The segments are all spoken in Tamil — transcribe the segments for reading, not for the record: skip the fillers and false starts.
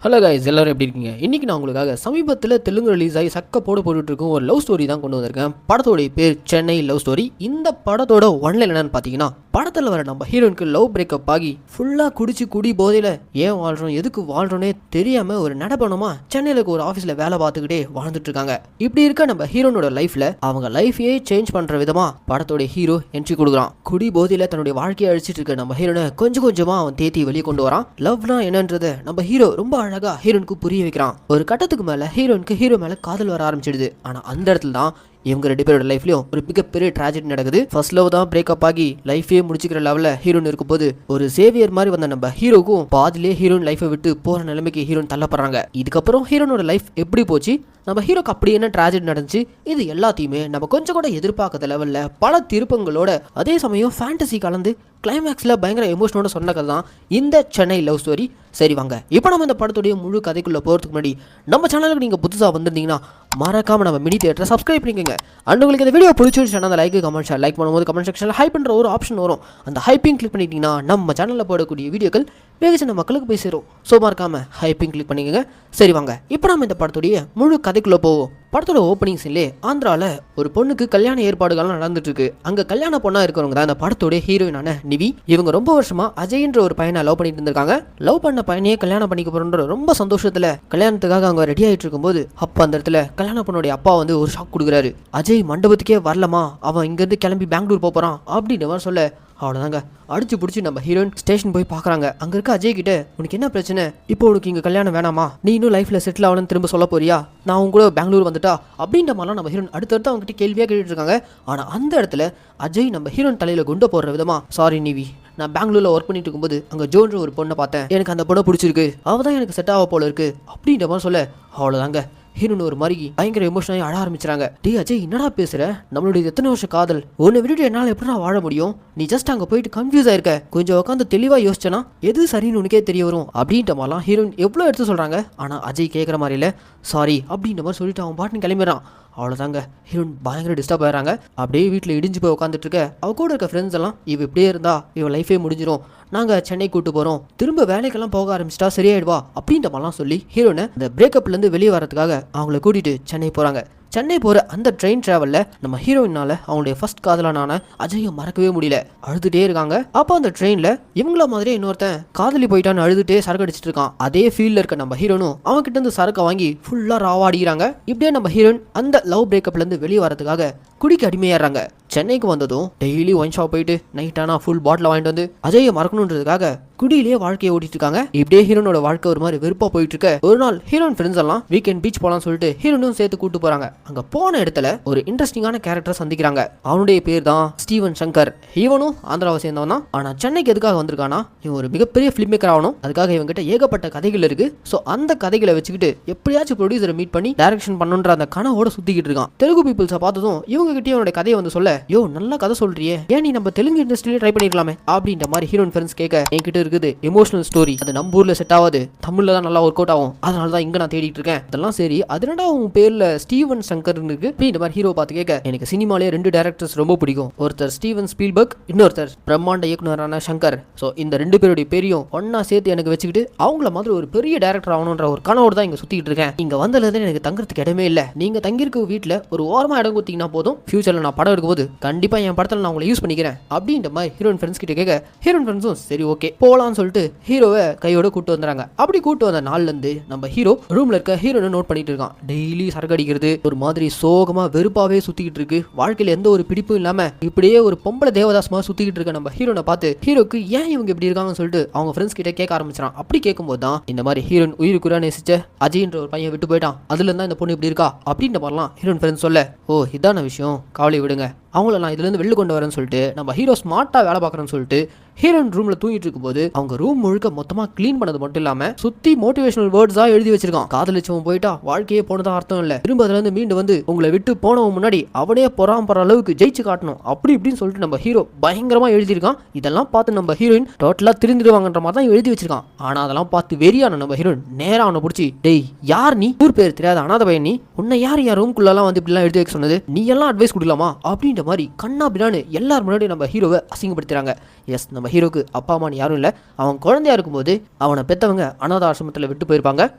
ஹலோ கைஸ், எல்லாரும் எப்படி இருக்கீங்க? இன்றைக்கி நான் உங்களுக்காக சமீபத்தில் தெலுங்கு ரிலீஸ் ஆகி சக்க போட்டுருக்கும் ஒரு லவ் ஸ்டோரி தான் கொண்டு வந்திருக்கேன். படத்தோடைய பேர் சென்னை லவ் ஸ்டோரி. இந்த படத்தோட ஒன்லைன் என்னன்னு பார்த்தீங்கன்னா, படத்தில் வர நம்ம ஹீரோனுக்கு லவ் பிரேக்கப் ஆகி ஃபுல்லாக குடி போதையில் ஏன் வாழ்கிறோம் எதுக்கு வாழ்கிறோன்னே தெரியாமல் ஒரு நடப்பணமாக சென்னையில் ஒரு ஆஃபீஸில் வேலை பார்த்துக்கிட்டே வாழ்ந்துட்டு இருக்காங்க. இப்படி இருக்க நம்ம ஹீரோனோட லைஃப்பில் அவங்க லைஃபையே சேஞ்ச் பண்ணுற விதமாக படத்தோடைய ஹீரோ என்ட்ரி கொடுக்குறான். குடி போதையில் தன்னுடைய வாழ்க்கையை அழிச்சிட்டு இருக்க நம்ம ஹீரோனை கொஞ்சம் கொஞ்சமாக அவன் தேத்தி வெளியே கொண்டு வரான். லவ்னா என்னன்றதை நம்ம ஹீரோ ரொம்ப அழகா ஹீரோனுக்கு புரிய வைக்கிறான். ஒரு கட்டத்துக்கு மேல ஹீரோனுக்கு ஹீரோ மேல காதல் வர ஆரம்பிச்சிடுது. ஆனா அந்த இடத்துல தான் இவங்க ரெண்டு பேரோட லைஃப்லயும் ஒரு மிகப்பெரிய ட்ராஜடி நடக்குது. ஃபர்ஸ்ட் லவ் தான் பிரேக்கப் ஆகி லைஃபே முடிச்சுக்கிற லெவல்ல ஹீரோன் இருக்கும்போது ஒரு சேவியர் மாதிரி வந்த நம்ம ஹீரோக்கும் பாதிலே ஹீரோன் லைஃபை விட்டு போற நிலைமைக்கு ஹீரோன் தள்ளப்படுறாங்க. இதுக்கப்புறம் ஹீரோனோட லைஃப் எப்படி போச்சு, நம்ம ஹீரோக்கு அப்படி என்ன ட்ராஜடி நடந்துச்சு, இது எல்லாத்தையுமே நம்ம கொஞ்சம் கூட எதிர்பார்க்காத லெவல்ல பல திருப்பங்களோட அதே சமயம் ஃபேண்டசி கலந்து கிளைமேக்ஸில் பயங்கர எமோஷனோட சொன்ன கதை தான் இந்த சென்னை லவ் ஸ்டோரி. சரி வாங்க, இப்போ நம்ம இந்த படத்துடைய முழு கதைக்குள்ளே போகிறதுக்கு முன்னாடி நம்ம சேனலுக்கு நீங்கள் புதுசாக வந்திருந்தீங்கன்னா மறக்காம நம்ம மினி தியேட்டரை சப்ஸ்கிரைப் பண்ணிக்கோங்க. அண்ட் உங்களுக்கு இந்த வீடியோ பிடிச்சிருச்சுன்னா அந்த லைக் கமெண்ட் ஷேர் லைக் பண்ணும்போது கமெண்ட் செக்ஷனில் ஹைப் பண்ணுற ஒரு ஆப்ஷன் வரும். அந்த ஹைப்பிங் கிளிக் பண்ணிட்டீங்கன்னா நம்ம சேனலில் போடக்கூடிய வீடியோக்கள் வேக சின்ன மக்களுக்கு போய் சேரும். ஸோ மறக்காம ஹைப்பிங் கிளிக் பண்ணிக்கோங்க. சரி வாங்க, இப்போ நம்ம இந்த படத்துடைய முழு கதைக்குள்ளே போவோம். படத்தோட ஓப்பனிங் சீன்லே ஆந்திராவில் ஒரு பொண்ணுக்கு கல்யாண ஏற்பாடுகள்லாம் நடந்துட்டு இருக்கு. அங்கே கல்யாண பொண்ணாக இருக்கிறவங்க தான் இந்த படத்தோட ஹீரோயினான நிவி. இவங்க ரொம்ப வருஷமா அஜய்ன்ற ஒரு பையனை லவ் பண்ணிட்டு இருந்திருக்காங்க. லவ் பண்ண பையனையே கல்யாணம் பண்ணிக்க போறோன்ற ரொம்ப சந்தோஷத்துல கல்யாணத்துக்காக அவங்க ரெடி ஆயிட்டு இருக்கும்போது அப்ப அந்த இடத்துல கல்யாண பொண்ணுடைய அப்பா வந்து ஒரு ஷாக் கொடுக்குறாரு. அஜய் மண்டபத்துக்கே வரலமா, அவன் இங்கிருந்து கிளம்பி பெங்களூர் போறான் அப்படின்ற மாதிரி சொல்ல, அவ்வளோதாங்க அடிச்சு பிடிச்சி நம்ம ஹீரோயின் ஸ்டேஷன் போய் பார்க்குறாங்க. அங்கே இருக்க அஜய் கிட்ட, உனக்கு என்ன பிரச்சனை, இப்போ உனக்கு இங்கே கல்யாணம் வேணாமா, நீ இன்னும் லைஃப்பில் செட்டில் ஆகணும்னு திரும்ப சொல்ல போறியா, நான் உங்க கூட பெங்களூர் வந்துட்டா அப்படின்ற மாதிரிலாம் நம்ம ஹீரோயின் அடுத்தடுத்து அவங்ககிட்ட கேள்வியாக கேட்டுட்டு இருக்காங்க. ஆனால் அந்த இடத்துல அஜய் நம்ம ஹீரோயின் தலையில் குண்டை போடுற விதமா, சாரி நிவி, நான் பெங்களூரில் ஒர்க் பண்ணிட்டு இருக்கும்போது அங்கே ஜோன்ற ஒரு பொண்ணை பார்த்தேன், எனக்கு அந்த பொண்ணை பிடிச்சிருக்கு, அவள் தான் எனக்கு செட் ஆக போல இருக்கு அப்படின்ற மாதிரி சொல்ல, அவ்வளோதாங்க ஹீரோன் ஒரு மாதிரி பயங்கர எமோஷனாகி அழ ஆரம்பிச்சாங்க. டே அஜய், என்னடா பேசுற, நம்மளுடைய எத்தனை வருஷம் காதல், ஒன்று விட்டுட்டு என்னால் எப்படி வாழ முடியும், நீ ஜஸ்ட் அங்கே போயிட்டு கன்ஃபியூஸ் ஆயிருக்க, கொஞ்சம் உட்காந்து தெளிவாக யோசிச்சனா எது சரின்னு உனக்கே தெரிய வரும் அப்படின்ற மாதிரிலாம் ஹீரோயின் எவ்வளோ எடுத்து சொல்கிறாங்க. ஆனால் அஜய் கேட்குற மாதிரி இல்லை, சாரி அப்படின்ற மாதிரி சொல்லிட்டு அவன் பாட்டுன்னு கிளம்பிடுறான். அவ்வளோதாங்க ஹீரோயின் பயங்கர டிஸ்டர்ப் ஆகிறாங்க. அப்படியே வீட்டில் இடிஞ்சு போய் உட்காந்துட்டு இருக்க அவ கூட இருக்க ஃப்ரெண்ட்ஸ் எல்லாம், இவ இப்படியே இருந்தா இவ லைஃபே முடிஞ்சிடும், நாங்கள் சென்னை கூட்டு போகிறோம், திரும்ப வேலைக்கெல்லாம் போக ஆரம்பிச்சிட்டா சரியாயிடுவா அப்படின்ற மாதிரிலாம் சொல்லி ஹீரோனை இந்த பிரேக்கப்லேருந்து வெளியே வரதுக்காக அவங்கள கூட்டிகிட்டு சென்னை போகிறாங்க. சென்னை போகிற அந்த ட்ரெயின் ட்ராவலில் நம்ம ஹீரோயினால் அவங்களுடைய ஃபர்ஸ்ட் காதலான அஜயை மறக்கவே முடியல, அழுதுகிட்டே இருக்காங்க. அப்போ அந்த ட்ரெயினில் இவங்கள மாதிரியே இன்னொருத்தன் காதலி போயிட்டான்னு அழுதுகிட்டே சரக்கு அடிச்சிட்டு இருக்கான். அதே ஃபீல்டில் இருக்க நம்ம ஹீரோனும் அவன்கிட்ட இருந்து சரக்கை வாங்கி ஃபுல்லாக ராவாடிக்கிறாங்க. இப்படியே நம்ம ஹீரோயின் அந்த லவ் பிரேக்கப்லேருந்து வெளியே வரதுக்காக குடிக்க அடிமையாடுறாங்க. சென்னைக்கு வந்ததும் டெய்லி ஒயின் ஷாப் போயிட்டு நைட் ஆனால் ஃபுல் பாட்டில் வாங்கிட்டு வந்து அஜயை மறக்கணுன்றதுக்காக குடியிலேயே வாழ்க்கையை ஓட்டிட்டு இருக்காங்க. இப்படியே ஹீரோனோட வாழ்க்கை ஒரு மாதிரி வெறுப்பா போயிட்டு இருக்க ஒரு நாள் ஹீரோன் ஃப்ரெண்ட்ஸ் எல்லாம் வீக்கெண்ட் பீச் போலாம்னு சொல்லிட்டு ஹீரோனும் சேர்த்து கூட்டு போறாங்க. அங்க போன இடத்துல ஒரு இன்ட்ரெஸ்டிங்கான கேரக்டர் சந்திக்கிறாங்க. அவனுடைய பேர் தான் ஸ்டீவன் சங்கர். இவனும் ஆந்திராவை சேர்ந்தவன் தான். ஆனா சென்னைக்கு எதுக்காக வந்திருக்கானா, இவன் ஒரு மிகப்பெரிய ஃபிலிம் மேக்கர் ஆகணும், அதுக்காக இவங்கிட்ட ஏகப்பட்ட கதைகள் இருக்கு. ஸோ அந்த கதைகளை வச்சுக்கிட்டு எப்படியாச்சும் ப்ரொடியூசரை மீட் பண்ணி டைரக்ஷன் பண்ணுன்ற அந்த கனவோட சுத்திக்கிட்டு இருக்கான். தெலுங்கு பீப்புள்ஸை பார்த்ததும் இவங்க கிட்டே அவனுடைய கதையை வந்து சொல்ல, யோ நல்ல கதை சொல்றியே, ஏன் நீ நம்ம தெலுங்கு இண்டஸ்ட்ரியிலே ட்ரை பண்ணிருக்கலாமே அப்படின்ற மாதிரி ஹீரோன் ஃப்ரெண்ட்ஸ் கேட்க, என்கிட்ட இருக்குது எமோஷனல் ஸ்டோரி, அது நம்ம ஊர்ல செட் ஆகாது, தமிழ்ல தான் நல்லா ஒர்க் அவுட் ஆகும், அதனால தான் இங்க நான் தேடிட்டு இருக்கேன். அதெல்லாம் சரி, அதனால உன் பேர்ல ஸ்டீவன் சங்கர் இருக்கு அப்படின்ற மாதிரி ஹீரோ பார்த்து கேட்க, எனக்கு சினிமாலே 2 டைரக்டர்ஸ் ரொம்ப பிடிக்கும், ஒருத்தர் ஸ்டீவன் ஸ்பீல்பர்க், இன்னொருத்தர் பிரம்மாண்ட இயக்குனரான சங்கர். ஸோ இந்த 2 பேருடைய பேரையும் ஒன்னா சேர்த்து எனக்கு வச்சுக்கிட்டு அவங்கள மாதிரி ஒரு பெரிய டைரக்டர் ஆகணுன்ற ஒரு கனவோடு தான் இங்க சுத்திட்டு இருக்கேன். இங்க வந்ததுல எனக்கு தங்குறதுக்கு இடமே இல்லை, நீங்க தங்கியிருக்க வீட்டுல ஒரு ஓரமா இடம் கொடுத்தீங்கன்னா போதும், ஃபியூச்சர்ல நான் படம் எடுக்கும்போது கண்டிப்பா என் படத்தில் நான் உங்களை யூஸ் பண்ணிக்கிறேன் அப்படின்ற மாதிரி ஹீரோயின் ஃப்ரெண்ட்ஸ் கிட்ட கேட்க, ஹீரோயின் ஃப்ரெண்ட்ஸும் சரி ஓகே போலான்னு சொல்லிட்டு ஹீரோவை கையோட கூட்டு வந்துறாங்க. அப்படி கூட்டு வந்த நாள்ல இருந்து நம்ம ஹீரோ ரூம்ல இருக்க ஹீரோனை நோட் பண்ணிட்டு இருக்கான். டெய்லி சரக்கு அடிக்கிறது, ஒரு மாதிரி சோகமா வெறுப்பாவே சுத்திக்கிட்டு இருக்கு, வாழ்க்கையில எந்த ஒரு பிடிப்பும் இல்லாம இப்படியே ஒரு பொம்பளை தேவதாசமா சுத்திக்கிட்டு இருக்க நம்ம ஹீரோனை பார்த்து ஹீரோக்கு ஏன் இவங்க இப்படி இருக்காங்கன்னு சொல்லிட்டு அவங்க ஃப்ரெண்ட்ஸ் கிட்ட கேட்க ஆரம்பிச்சான். அப்படி கேட்கும்போது தான் இந்த மாதிரி ஹீரோயின் உயிருக்குறா நேசிச்ச அஜய்ன்ற ஒரு பையன் விட்டு போயிட்டான், அதுல இருந்தா இந்த பொண்ணு இப்படி இருக்கா அப்படின்ற மாதிரிலாம் ஹீரோயின் ஃப்ரெண்ட்ஸ் சொல்ல, ஓ இதான விஷயம், கவலை விடுங்க, அவங்கள நான் இதுலேருந்து வெளில கொண்டு வரேன்னு சொல்லிட்டு நம்ம ஹீரோ ஸ்மார்ட்டாக வேலை பார்க்குறேன்னு சொல்லிட்டு ஹீரோயின் ரூமில் தூங்கிட்டு இருக்கும்போது அவங்க ரூம் முழுக்க மொத்தமாக க்ளீன் பண்ணது மட்டும் இல்லாமல் சுற்றி மோட்டிவேஷனல் வேர்ட்ஸாக எழுதி வச்சிருக்கான். காதலிச்சவன் போயிட்டா வாழ்க்கையே போனதான் அர்த்தம் இல்லை, திரும்ப அதுலேருந்து மீண்டு வந்து உங்களை விட்டு போனவன் முன்னாடி அவனே பொறாமப்படுற அளவுக்கு ஜெயிச்சு காட்டணும் அப்படி இப்படின்னு சொல்லிட்டு நம்ம ஹீரோ பயங்கரமாக எழுதியிருக்கான். இதெல்லாம் பார்த்து நம்ம ஹீரோயின் டோட்டலாக திருந்திடுவாங்கன்ற மாதிரி தான் எழுதி வச்சிருக்கான். ஆனால் அதெல்லாம் பார்த்து வெறியான நம்ம ஹீரோயின் நேராக அவனை பிடிச்சி, டேய் யார் நீ, ஊர் பேர் தெரியாத அனாத பையன் நீ, உன்னை யார் என் ரூம்குள்ளெல்லாம் வந்து இப்படிலாம் எழுதி வைக்க சொன்னது, நீ எல்லாம் அட்வைஸ் கொடுக்கலாமா அப்படின்ற மாதிரி கண்ணா பின்னான்னு எல்லார் முன்னாடி நம்ம ஹீரோவை அசிங்கப்படுத்துறாங்க. எஸ், நம்ம ஹீரோக்கு அப்பா அம்மான்னு யாரும் இல்லை. அவன் குழந்தையா இருக்கும்போது அவனை பெற்றவங்க அனாத ஆசிரமத்தில் விட்டு போயிருப்பாங்க.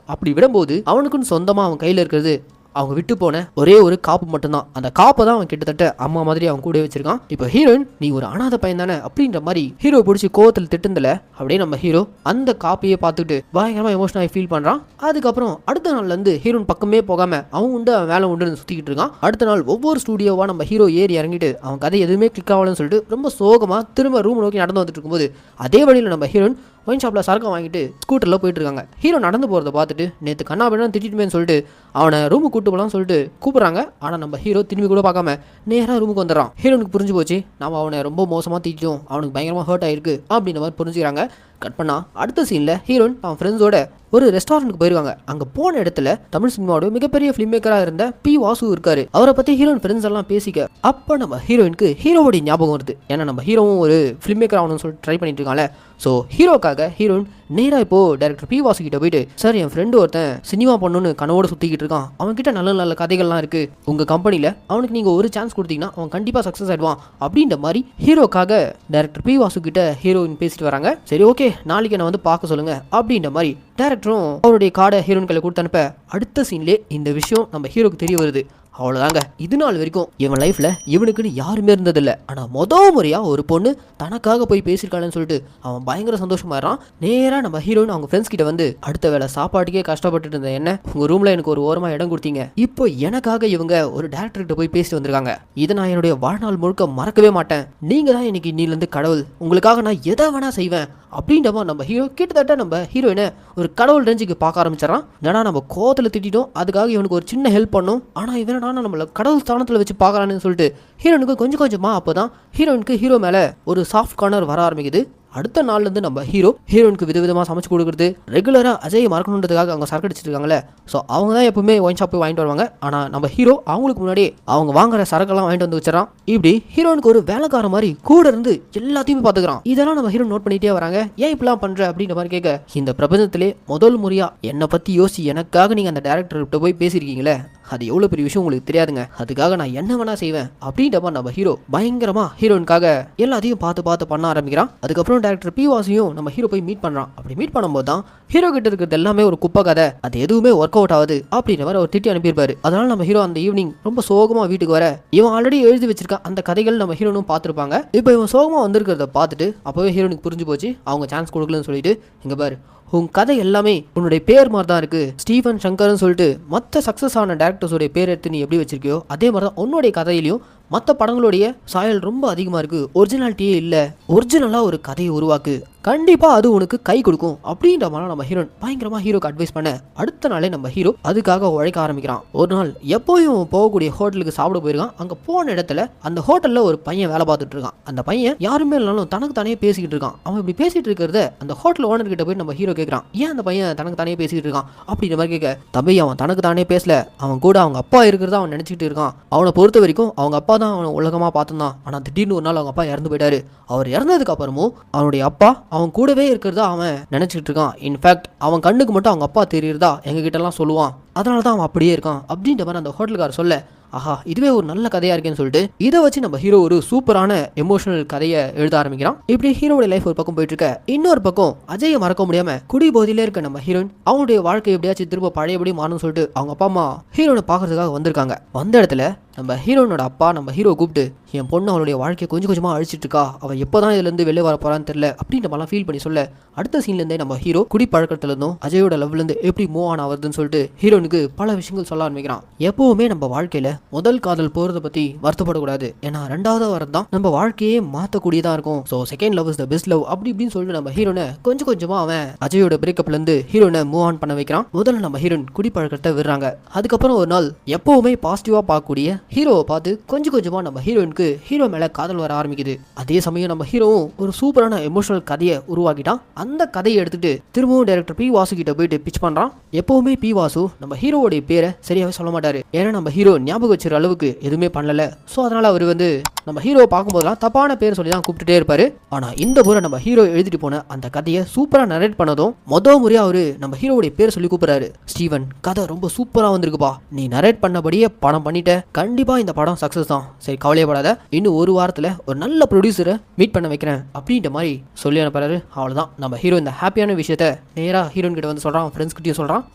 அப்படி விடும்போது அவனுக்குன்னு சொந்தமாக அவன் கையில் இருக்கிறது அவங்க விட்டு போன ஒரே ஒரு காப்பு மட்டும்தான். அந்த காப்பை தான் அவன் கிட்டத்தட்ட அம்மா மாதிரி அவன் கூட வச்சிருக்கான். இப்போ ஹீரோயின் நீ ஒரு அனாதை பையன் தானே அப்படின்ற மாதிரி ஹீரோ பிடிச்சி கோவத்தில் திட்டுந்தல அப்படியே நம்ம ஹீரோ அந்த காப்பையே பார்த்துட்டு பயங்கரமா எமோஷனலாக ஃபீல் பண்றான். அதுக்கப்புறம் அடுத்த நாள்ல இருந்து ஹீரோயின் பக்கமே போகாம அவன் உண்டு அவன் வேலை உண்டுன்னு சுத்திக்கிட்டு இருக்கான். அடுத்த நாள் ஒவ்வொரு ஸ்டூடியோவா நம்ம ஹீரோ ஏறி இறங்கிட்டு அவன் கதை எதுவுமே கிளிக் ஆகலன்னு சொல்லிட்டு ரொம்ப சோகமா திரும்ப ரூம் நோக்கி நடந்து வந்துட்டு இருக்கும்போது அதே வழியில் நம்ம ஹீரோயின் ஒயின் ஷாப்பில் சரக்கு வாங்கிட்டு ஸ்கூட்டரில் போயிட்டு இருக்காங்க. ஹீரோ நடந்து போகிறத பார்த்துட்டு நேற்று கண்ணா பின்னா திட்டிட்டுமேன்னு சொல்லிட்டு அவனை ரூமுக்கு கூட்டு போகலான்னு சொல்லிட்டு கூப்பிட்றாங்க. ஆனால் நம்ம ஹீரோ திரும்பி கூட பார்க்காம நேராக ரூமுக்கு வந்துடுறான். ஹீரோனுக்கு புரிஞ்சு போச்சு நம்ம அவனை ரொம்ப மோசமாக திட்டோம், அவனுக்கு பயங்கரமாக ஹர்ட் ஆயிருக்கு அப்படின்ற மாதிரி புரிஞ்சுக்கிறாங்க. கட் பண்ணா அடுத்த சீனில் ஹீரோயின் அவன் ஃப்ரெண்ட்ஸோட ஒரு ரெஸ்டாரண்ட்டுக்கு போயிருவாங்க. அங்கே போன இடத்துல தமிழ் சினிமாவோட மிகப்பெரிய ஃபிலிம் மேக்கராக இருந்த பி வாசு இருக்காரு. அவரை பற்றி ஹீரோயின் ஃப்ரெண்ட்ஸ் எல்லாம் பேசிக்க அப்போ நம்ம ஹீரோயினுக்கு ஹீரோவோட ஞாபகம் வருது. ஏன்னா நம்ம ஹீரோவும் ஒரு ஃபிலிம் மேக்கர் ஆகணும்னு சொல்லிட்டு ட்ரை பண்ணிட்டு இருக்காங்க. ஸோ ஹீரோக்காக ஹீரோயின் நேராக இப்போ டைரக்டர் பி வாசு கிட்ட போயிட்டு சார் என் ஃப்ரெண்டு ஒருத்தன் சினிமா பண்ணணும்னு கனவோடு சுற்றிக்கிட்டு இருக்கான், அவன்கிட்ட நல்ல நல்ல கதைகள்லாம் இருக்கு, உங்கள் கம்பெனியில் அவனுக்கு நீங்கள் ஒரு சான்ஸ் கொடுத்தீங்கன்னா அவன் கண்டிப்பாக சக்ஸஸ் ஆயிடுவான் அப்படின்ற மாதிரி ஹீரோக்காக டைரக்டர் பி வாசு கிட்ட ஹீரோயின் பேசிட்டு வராங்க. சரி ஓகே நாளைக்கு நான் வந்து பார்க்க சொல்லுங்க அப்படின்ற மாதிரி டைரக்டரும் அவருடைய கார்டை ஹீரோயின் கையில் கொடுத்து அனுப்ப அடுத்த சீன்லேயே இந்த விஷயம் நம்ம ஹீரோக்கு தெரிய வருது. அவ்வளோதாங்க. இது நாள் வரைக்கும் இவன் லைஃப்பில் இவனுக்குன்னு யாருமே இருந்ததில்லை. ஆனால் முறையாக ஒரு பொண்ணு தனக்காக போய் பேசியிருக்காளன்னு சொல்லிட்டு அவன் பயங்கர சந்தோஷமாயிடறான். நேராக நம்ம ஹீரோயின் அவங்க ஃப்ரெண்ட்ஸ் கிட்ட வந்து அடுத்த வேலை சாப்பாட்டுக்கே கஷ்டப்பட்டு இருந்த என்ன உங்கள் ரூமில் எனக்கு ஒரு ஓரமாக இடம் கொடுத்தீங்க, இப்போ எனக்காக இவங்க ஒரு டேரக்டர்கிட்ட போய் பேசிட்டு வந்திருக்காங்க, இதை நான் என்னுடைய வாழ்நாள் முழுக்க மறக்கவே மாட்டேன், நீங்கள் தான் எனக்கு இன்னிலேருந்து கடவுள், உங்களுக்காக நான் எதை வேணா செய்வேன் அப்படின்ற மாதிரி நம்ம ஹீரோ கிட்டத்தட்ட நம்ம ஹீரோயினை ஒரு கடவுள் ரேஞ்சுக்கு பார்க்க ஆரம்பிச்சிடறான். ஏன்னா நம்ம கோவத்தில் திட்டிட்டோம், அதுக்காக இவனுக்கு ஒரு சின்ன ஹெல்ப் பண்ணோம், ஆனால் இவன் நம்மள கடவுள் ஸ்தானத்தில் வச்சு பார்க்கறான்னு சொல்லிட்டு ஹீரோனுக்கு கொஞ்சம் கொஞ்சமாக அப்போதான் ஹீரோனுக்கு ஹீரோ மேலே ஒரு சாஃப்ட் கார்னர் வர ஆரம்பிக்குது. அடுத்த நாள்லேருந்து நம்ம ஹீரோனுக்கு விதவிதமாக சமைச்சு கொடுக்குறது, ரெகுலராக அஜய் மறக்கணுன்றதுக்காக அவங்க சரக்கு அடிச்சிட்டு இருக்காங்களே, ஸோ அவங்க தான் எப்பவுமே ஒயின் ஷாப் போய் வாங்கிட்டு வருவாங்க. ஆனால் நம்ம ஹீரோ அவங்களுக்கு முன்னாடி அவங்க வாங்குற சரக்கெல்லாம் வாங்கிட்டு வந்து வச்சிடறான். இப்படி ஹீரோனுக்கு ஒரு வேலைக்கார மாதிரி கூட இருந்து எல்லாத்தையுமே பார்த்துக்கிறான். இதெல்லாம் நம்ம ஹீரோ நோட் பண்ணிட்டே வராங்க. ஏன் இப்படிலாம் பண்ற அப்படின்ற மாதிரி கேட்க, இந்த பிரபஞ்சத்திலே முதல் முறையா என்னை பற்றி யோசி எனக்காக நீங்கள் அந்த டேரக்டர்கிட்ட போய் பேசியிருக்கீங்களே, அது எவ்வளோ பெரிய விஷயம் உங்களுக்கு தெரியாதுங்க, அதுக்காக நான் என்ன வேணா செய்வேன் அப்படின்ற மாதிரி நம்ம ஹீரோ பயங்கரமா ஹீரோனுக்காக எல்லாத்தையும் பார்த்து பண்ண ஆரம்பிக்கிறான். அதுக்கப்புறம் டைரக்டர் பி வாசியும் நம்ம ஹீரோ போய் மீட் பண்றான். அப்படி மீட் பண்ணும்போது தான் ஹீரோ கிட்ட இருக்கிறது எல்லாமே ஒரு குப்பை கதை, அது எதுவுமே ஒர்க் அவுட் ஆகுது அப்படின்ற மாதிரி ஒரு திட்டி அனுப்பியிருப்பாரு. அதனால நம்ம ஹீரோ அந்த ஈவினிங் ரொம்ப சோகமா வீட்டுக்கு வர இவன் ஆல்ரெடி எழுதி வச்சிருக்கான் அந்த கதைகள் நம்ம ஹீரோனும் பார்த்துருப்பாங்க. இப்போ இவன் சோகமா வந்திருக்கிறத பார்த்துட்டு அப்பவே ஹீரோனுக்கு புரிஞ்சு போச்சு அவங்க சான்ஸ் கொடுக்கலன்னு சொல்லிட்டு, இங்க பாரு உன் கதை எல்லாமே உன்னுடைய பேர் மாதிரி தான் இருக்கு, ஸ்டீஃபன் சங்கர்னு சொல்லிட்டு மற்ற சக்ஸஸ் ஆன டேரக்டர்ஸோடைய பேர் எடுத்து நீ எப்படி வச்சிருக்கியோ அதே மாதிரி தான் உன்னுடைய கதையிலையும் மற்ற படங்களுடைய சாயல் ரொம்ப அதிகமாக இருக்கு, ஒரிஜினாலிட்டியே இல்லை, ஒரிஜினலாக ஒரு கதையை உருவாக்கு, கண்டிப்பாக அது உனக்கு கை கொடுக்கும் அப்படின்ற மாதிரி நம்ம ஹீரோன் பயங்கரமாக ஹீரோக்கு அட்வைஸ் பண்ண அடுத்த நாளே நம்ம ஹீரோ அதுக்காக உழைக்க ஆரம்பிக்கிறான். ஒரு நாள் எப்போயும் போகக்கூடிய ஹோட்டலுக்கு சாப்பிட போயிருக்கான். அங்கே போன இடத்துல அந்த ஹோட்டலில் ஒரு பையன் வேலை பார்த்துட்டு இருக்கான். அந்த பையன் யாருமே இல்லைனாலும் தனக்கு தானே பேசிக்கிட்டு இருக்கான். அவன் இப்படி பேசிட்டு இருக்கிறத அந்த ஹோட்டல் ஓனர் கிட்ட போய் நம்ம ஹீரோ கேட்குறான், ஏன் அந்த பையன் தனக்கு தானே பேசிக்கிட்டு இருக்கான் அப்படின்ற மாதிரி கேட்க, தம்பி அவன் தனக்கு தானே பேசல, அவன் கூட அவங்க அப்பா இருக்கிறதா அவன் நினச்சிக்கிட்டு இருக்கான், அவனை பொறுத்த வரைக்கும் அவங்க அப்பா தான் அவனை உலகமாக பார்த்துருந்தான், ஆனால் திடீர்னு ஒரு நாள் அவங்க அப்பா இறந்து போயிட்டாரு, அவர் இறந்ததுக்கு அப்புறமும் அவனுடைய அப்பா அவன் கூடவே இருக்கிறதா அவன் நினைச்சிட்டு இருக்கான், இன்ஃபேக்ட் அவன் கண்ணுக்கு மட்டும் அவங்க அப்பா தெரியுறதா எங்ககிட்ட எல்லாம் சொல்லுவான், அதனால தான் அவன் அப்படியே இருக்கான் அப்படின்ற மாதிரி அந்த ஹோட்டலுக்காரர் சொல்ல, ஆஹா இதுவே ஒரு நல்ல கதையா இருக்கேன்னு சொல்லிட்டு இதை வச்சு நம்ம ஹீரோ ஒரு சூப்பரான எமோஷனல் கதையை எழுத ஆரம்பிக்கிறான். இப்படி ஹீரோட லைஃப் ஒரு பக்கம் போயிட்டு இருக்க, இன்னொரு பக்கம் அஜயை மறக்க முடியாம குடி போதிலே இருக்க நம்ம ஹீரோயின் அவங்களுடைய வாழ்க்கை எப்படியாச்சும் திரும்ப பழையபடி மாறணும்னு சொல்லிட்டு அவங்க அப்பா அம்மா ஹீரோனை பாக்குறதுக்காக வந்திருக்காங்க. வந்த இடத்துல நம்ம ஹீரோனோட அப்பா நம்ம ஹீரோ கூப்பிட்டு, என் பொண்ணு அவளுடைய வாழ்க்கையை கொஞ்சம் கொஞ்சமாக அழிச்சிட்டு இருக்கா, அவள் எப்போ தான் இதுலேருந்து வெளியே வர போறான்னு தெரியல அப்படின்ற மாதிரிலாம் ஃபீல் பண்ணி சொல்ல, அடுத்த சீன்லேருந்தே நம்ம ஹீரோ குடி பழக்கத்துலேருந்தும் அஜயோட லவ்லேருந்து எப்படி மூவ் ஆன் ஆகுதுன்னு சொல்லிட்டு ஹீரோனுக்கு பல விஷயங்கள் சொல்ல ஆரம்பிக்கிறான். எப்போவுமே நம்ம வாழ்க்கையில் முதல் காதல் போகிறத பற்றி வருத்தப்படக்கூடாது, ஏன்னா ரெண்டாவது வாரம் தான் நம்ம வாழ்க்கையே மாற்றக்கூடியதாக இருக்கும், so second love is the best love அப்படி இப்படின்னு சொல்லிட்டு நம்ம ஹீரோனை கொஞ்சம் கொஞ்சமாக அவன் அஜயோட பிரேக்கப்லேருந்து ஹீரோனை மூவ் ஆன் பண்ண வைக்கிறான். முதல்ல நம்ம ஹீரோயின் குடி பழக்கத்தை விடுறாங்க. அதுக்கப்புறம் ஒரு நாள் எப்போவுமே பாசிட்டிவாக பார்க்கக்கூடிய ஹீரோவை பார்த்து கொஞ்சம் கொஞ்சமா நம்ம ஹீரோயினுக்கு ஹீரோ மேல காதல் வர ஆரம்பிக்குது. அதே சமயம் நம்ம ஹீரோவும் ஒரு சூப்பரான எமோஷனல் கதையை உருவாக்கிட்டான். அந்த கதையை எடுத்துட்டு திரும்பவும் டைரக்டர் பி வாசு கிட்ட போயிட்டு பிச் பண்றான். எப்பவுமே பி வாசு நம்ம நம்ம ஹீரோவோடைய பேரை சரியாவே சொல்ல மாட்டாரு. ஏன்னா நம்ம ஹீரோ ஞாபகம் வச்சுற அளவுக்கு எதுவுமே பண்ணல. ஸோ அதனால அவர் வந்து நம்ம ஹீரோவை பார்க்கும்போதெல்லாம் தப்பான பேர் சொல்லி தான் கூப்பிட்டுட்டே இருப்பாரு. ஆனா இந்த முறை நம்ம ஹீரோ எழுதிட்டு போன அந்த கதையை சூப்பரா நரேட் பண்ணதும் மொதல் முறையா அவரு நம்ம ஹீரோவுடைய பேர் சொல்லி கூப்பிடுறாரு. ஸ்டீவன், கதை ரொம்ப சூப்பரா வந்திருக்குப்பா, நீ நரேட் பண்ணபடியே படம் பண்ணிட்ட, கண்டிப்பா இந்த படம் சக்சஸ் தான், சரி கவலையப்படாத, இன்னும் ஒரு வாரத்துல ஒரு நல்ல ப்ரொடியூசரை மீட் பண்ண வைக்கிறேன் அப்படின்ற மாதிரி சொல்லி அனுப்புறாரு. அவ்வளவுதான், நம்ம ஹீரோ இந்த ஹாப்பியான விஷயத்த நேரா ஹீரோயின் கிட்ட வந்து சொல்றான், ஃப்ரெண்ட்ஸ் கிட்டயும் சொல்றான்.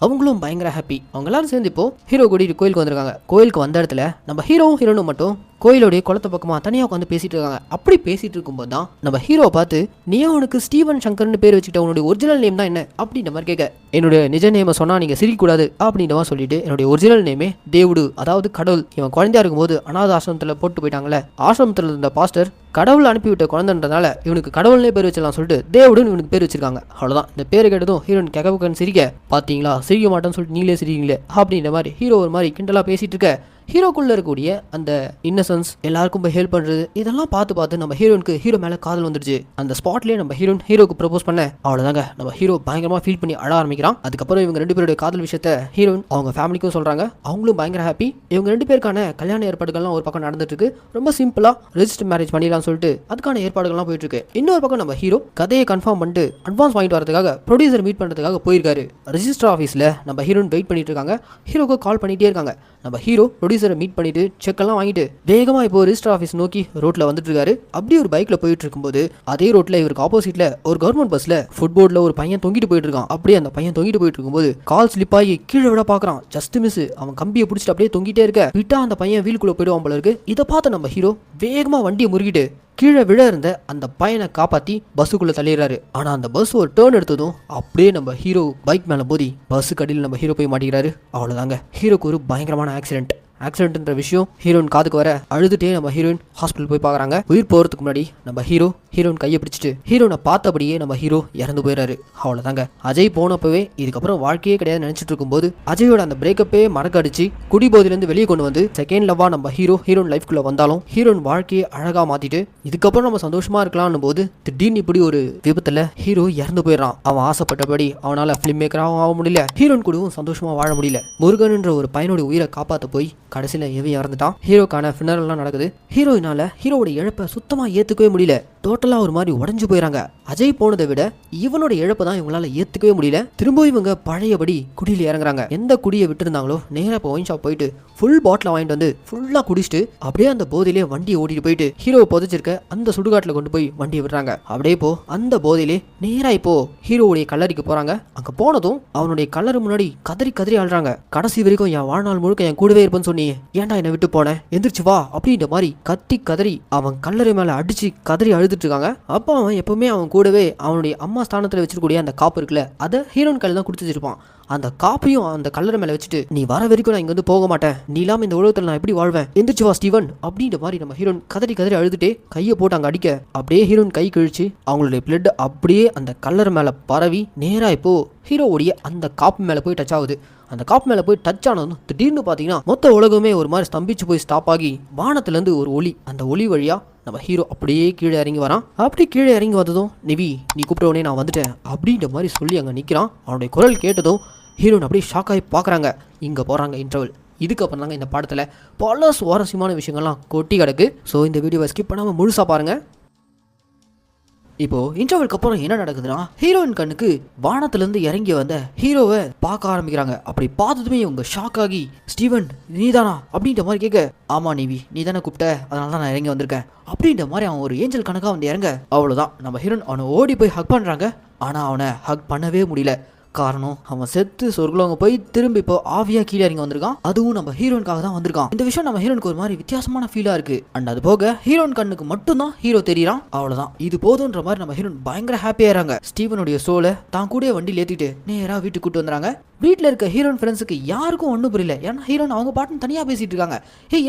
அவங்களும் பயங்கர ஹாப்பி. அவங்க எல்லாரும் சேர்ந்து இப்போ ஹீரோ கூட்டிட்டு கோயிலுக்கு வந்திருக்காங்க. கோயிலுக்கு வந்த இடத்துல நம்ம ஹீரோவும் ஹீரோனும் மட்டும் கோயிலோடைய குளத்தை பக்கமா தனியா உட்காந்து பேசிட்டு இருக்காங்க. அப்படி பேசிட்டு இருக்கும்போது தான் நம்ம ஹீரோவை பார்த்து, நீ அவனுக்கு ஸ்டீவன் சங்கர்னு பேர் வச்சுக்கிட்ட, உன்னுடைய ஒரிஜினல் நேம் தான் என்ன அப்படின்ற மாதிரி கேட்க, என்னுடைய நிஜ நேமை சொன்னா நீங்க சிரிக்கக்கூடாது அப்படின்ற மாதிரி சொல்லிட்டு, என்னுடைய ஒரிஜினல் நேமே தேவுடு, அதாவது கடவுள். இவன் குழந்தையா இருக்கும்போது அனாத ஆசிரமத்துல போட்டு போயிட்டாங்களே, ஆசிரமத்தில் இருந்த பாஸ்டர் கடவுள் அனுப்பிவிட்ட குழந்தைன்றதுனால இவனுக்கு கடவுள்னே பேர் வச்சிடலாம் சொல்லிட்டு தேவுடுன்னு இவனுக்கு பேர் வச்சிருக்காங்க. அவ்வளவுதான், இந்த பேர் கேட்டதும் ஹீரோயின் கேட்க சிரிக்க, பாத்தீங்களா சிரிக்க மாட்டேன்னு சொல்லிட்டு நீங்களே சிரிக்கீங்களே அப்படின்ற மாதிரி ஹீரோ ஒரு மாதிரி கிண்டலா பேசிட்டு இருக்க, ஹீரோக்குள்ள இருக்கக்கூடிய அந்த இன்னசென்ஸ், எல்லாருக்கும் போய் ஹெல்ப் பண்றது, இதெல்லாம் பார்த்து நம்ம ஹீரோனுக்கு ஹீரோ மேல காதல் வந்துருச்சு. அந்த ஸ்பாட்லயே நம்ம ஹீரோக்கு ப்ரப்போஸ் பண்ண, அவ்வளவுதாங்க நம்ம ஹீரோ பயங்கரமா ஃபீல் பண்ணி அழ ஆரம்பிக்கிறான். அதுக்கப்புறம் இவங்க ரெண்டு பேருடைய காதல் விஷயத்த ஹீரோயின் அவங்க ஃபேமிலிக்கும் சொல்றாங்க. அவங்களும் பயங்கர ஹாப்பி. இவங்க ரெண்டு பேருக்கான கல்யாண ஏற்பாடுகள்லாம் ஒரு பக்கம் நடந்துட்டு இருக்கு. ரொம்ப சிம்பிளா ரெஜிஸ்டர் மேரேஜ் பண்ணிடலாம் சொல்லிட்டு அதுக்கான ஏற்பாடுகள்லாம் போயிட்டு இருக்கு. இன்னொரு பக்கம் நம்ம ஹீரோ கதையை கன்ஃபார்ம் பண்ணிட்டு அட்வான்ஸ் வாங்கிட்டு வரதுக்காக ப்ரொடியூசர் மீட் பண்றதுக்காக போயிருக்காரு. ரெஜிஸ்டர் ஆஃபீஸ்ல நம்ம ஹீரோயின் வெயிட் பண்ணிட்டு இருக்காங்க. ஹீரோக்கு கால் பண்ணிட்டே இருக்காங்க. நம்ம ஹீரோ ப்ரொடியூசரை மீட் பண்ணிட்டு செக் எல்லாம் வாங்கிட்டு வேகமா இப்போ ரெஜிஸ்டர் ஆஃபீஸ் நோக்கி ரோட்ல வந்துட்டு இருக்காரு. அப்படியே ஒரு பைக்ல போயிட்டு இருக்கும்போது அதே ரோட்ல இவருக்கு ஆப்போசிட்ல ஒரு கவர்மெண்ட் பஸ்ல ஃபுட்போர்ட்ல ஒரு பையன் தொங்கிட்டு போயிட்டு இருக்கான். அப்படியே அந்த பையன் தொங்கிட்டு போயிட்டு இருக்கும்போது கால் ஸ்லிப் ஆகி கீழே விட பாக்குறான். ஜஸ்ட் மிஸ், அவன் கம்பியை பிடிச்சிட்டு அப்படியே தொங்கிட்டே இருக்க, விட்டா அந்த பையன் வீலுக்குள்ள போயிடுவான் போல இருக்கு. இதை பார்த்து நம்ம ஹீரோ வேகமா வண்டியை முறுகிட்டு கீழே விழ இருந்த அந்த பையனை காப்பாத்தி பஸ்ஸுக்குள்ள தள்ளிடுறாரு. ஆனா அந்த பஸ் ஒரு டேர்ன் எடுத்ததும் அப்படியே நம்ம ஹீரோ பைக் மேல போதி பஸ்ஸுக்கு அடியில் நம்ம ஹீரோ போய் மாட்டிக்கிறாரு. அவ்வளவுதாங்க, ஹீரோக்கு ஒரு பயங்கரமான ஆக்சிடென்ட்ன்ற விஷயம் ஹீரோயின் காதுக்கு வர அழுதுட்டே நம்ம ஹீரோயின் ஹாஸ்பிட்டல் போய் பார்க்குறாங்க. உயிர் போகிறதுக்கு முன்னாடி நம்ம ஹீரோயின் கையை பிடிச்சிட்டு ஹீரோனை பார்த்தபடியே நம்ம ஹீரோ இறந்து போயிடுறாரு. அவ்வளோதாங்க, அஜய் போனப்பவே இதுக்கப்புறம் வாழ்க்கையே கிடையாது நினச்சிட்டு இருக்கும்போது அஜயோட அந்த பிரேக்கப்பே மறக்கடிச்சு குடிபோதிலேருந்து வெளியே கொண்டு வந்து செகண்ட் லவ்வா நம்ம ஹீரோயின் லைஃப்குள்ளே வந்தாலும் ஹீரோயின் வாழ்க்கையை அழகாக மாற்றிட்டு இதுக்கப்புறம் நம்ம சந்தோஷமாக இருக்கலாம்னு போது திடீர்னு இப்படி ஒரு விபத்தில் ஹீரோ இறந்து போயிடறான். அவன் ஆசைப்பட்டபடி அவனால் ஃபிலிம் மேக்கராகவும் ஆக முடியல, ஹீரோயின் கூடவும் சந்தோஷமாக வாழ முடியல. முருகன்ன்ற ஒரு பையனுடைய உயிரை காப்பாற்ற போய் கடைசியில் இவன் இறந்துட்டான். ஹீரோக்கான ஃபினரல்லாம் நடக்குது. ஹீரோயினால ஹீரோவோட இழப்பை சுத்தமாக ஏற்றுக்கவே முடியல. டோட்டலாக ஒரு மாதிரி உடஞ்சு போயிடறாங்க. அஜய் போனதை விட இவனோட இழப்பை தான் இவங்களால ஏற்றுக்கவே முடியல. திரும்ப இவங்க பழையபடி குடியில் இறங்குறாங்க. எந்த குடியை விட்டுருந்தாங்களோ நேராக இப்போ ஒயின் ஷாப் போயிட்டு ஃபுல் பாட்டில் வாங்கிட்டு வந்து ஃபுல்லாக குடிச்சிட்டு அப்படியே அந்த போதையிலே வண்டியை ஓட்டிட்டு போயிட்டு ஹீரோவை புதைச்சிருக்க அந்த சுடுகாட்டில் கொண்டு போய் வண்டியை விடுறாங்க. அப்படியே இப்போ அந்த போதையிலே நேராக இப்போ ஹீரோவுடைய கல்லறைக்கு போறாங்க. அங்கே போனதும் அவனுடைய கல்லறை முன்னாடி கதறி கதறி ஆள்றாங்க. கடைசி வரைக்கும் என் வாழ்நாள் முழுக்க என் கூடவே இருப்பேன்னு சொன்னி, ஏன்டா என்னை விட்டு போனேன், எந்திரிச்சு வா அப்படின்ற மாதிரி கத்தி கதறி அவன் கல்லறை மேலே அடிச்சு கதறி அழுதுட்டு இருக்காங்க. அப்போ அவன் எப்பவுமே அவன் கூடவே அவனுடைய அம்மா ஸ்தானத்தில் வச்சிருக்கக்கூடிய அந்த காப்பு இருக்குல்ல, அதை ஹீரோயின் கையில் தான் கொடுத்து வச்சிருப்பான். அந்த காப்பையும் அந்த கல்லறை மேலே வச்சுட்டு, நீ வர வரைக்கும் நான் இங்கே வந்து போக மாட்டேன், நீ இல்லாமல் இந்த உலகத்தில் நான் எப்படி வாழ்வேன், எந்திரிச்சு வா ஸ்டீவன் அப்படின்ற மாதிரி நம்ம ஹீரோயின் கதறி கதறி அழுதுட்டே கையை போட்டு அங்கே அடிக்க, அப்படியே ஹீரோயின் கை கிழிச்சு அவங்களுடைய பிளட் அப்படியே அந்த கல்லறை மேலே பரவி நேராக இப்போ ஹீரோவுடைய அந்த காப்பு மேலே போய் டச் ஆகுது. அந்த காப்பு மேலே போய் டச் ஆனதும் திடீர்னு பார்த்தீங்கன்னா மொத்த உலகமே ஒரு மாதிரி ஸ்தம்பிச்சு போய் ஸ்டாப் ஆகி வானத்துலேருந்து ஒரு ஒளி, அந்த ஒளி வழியாக நம்ம ஹீரோ அப்படியே கீழே இறங்கி வரான். அப்படி கீழே இறங்கி வந்ததும், நிவி நீ கூப்பிட்டவனே நான் வந்துட்டேன் அப்படின்ற மாதிரி சொல்லி அங்கே நிற்கிறான். அவனுடைய குரல் கேட்டதும் ஹீரோன் அப்படியே ஷாக் ஆகி பார்க்குறாங்க. இங்கே போகிறாங்க இன்டர்வல். இதுக்கப்புறம் தாங்க இந்த படத்தில் பல சுவாரஸ்யமான விஷயங்கள்லாம் கொட்டி கிடக்கு. ஸோ இந்த வீடியோவை ஸ்கிப் பண்ணாமல் முழுசாக பாருங்கள். இப்போ இன்டர்வலுக்கு அப்புறம் என்ன நடக்குதுன்னா, ஹீரோயின் கண்ணுக்கு வானத்திலிருந்து இறங்கி வந்த ஹீரோவை பார்க்க ஆரம்பிக்கிறாங்க. அப்படி பார்த்ததுமே இவங்க ஷாக் ஆகி, ஸ்டீவன் நீதானா அப்படின்ற மாதிரி கேட்க, ஆமா நிவி நீ தானே கூப்பிட்ட, அதனால தான் நான் இறங்கி வந்திருக்கேன் அப்படின்ற மாதிரி அவன் ஒரு ஏஞ்சல் கணக்காக வந்து இறங்க. அவ்வளோதான், நம்ம ஹீரோயின் அவனை ஓடி போய் ஹக் பண்ணுறாங்க. ஆனால் அவனை ஹக் பண்ணவே முடியல. காரணம், அவன் செத்து சொர்க்கலோங்க போய் திரும்பி இப்போ ஆவியா கீழே இறங்கி வந்திருக்கான். அதுவும் நம்ம ஹீரோனுக்காக தான் வந்திருக்கான். இந்த விஷயம் நம்ம ஹீரோனுக்கு ஒரு மாதிரி வித்தியாசமான ஃபீலா இருக்கு. அண்ட் அது போக ஹீரோன் கண்ணுக்கு மட்டும் தான் ஹீரோ தெரியறான். அவ்வளவுதான், இது போதுன்ற மாதிரி நம்ம ஹீரோன் பயங்கர ஹாப்பியா இருக்காங்க. ஸ்டீவனுடைய சோலை தான் கூட வண்டியில் ஏத்திட்டு நேரா வீட்டுக்கு கூட்டு வந்துறாங்க. வீட்டில் இருக்க ஹீரோன் ஃப்ரெண்ட்ஸுக்கு யாருக்கும் ஒன்றும் புரியல. ஏன்னா ஹீரோன் அவங்க பாட்டுன்னு தனியாக பேசிட்டு இருக்காங்க.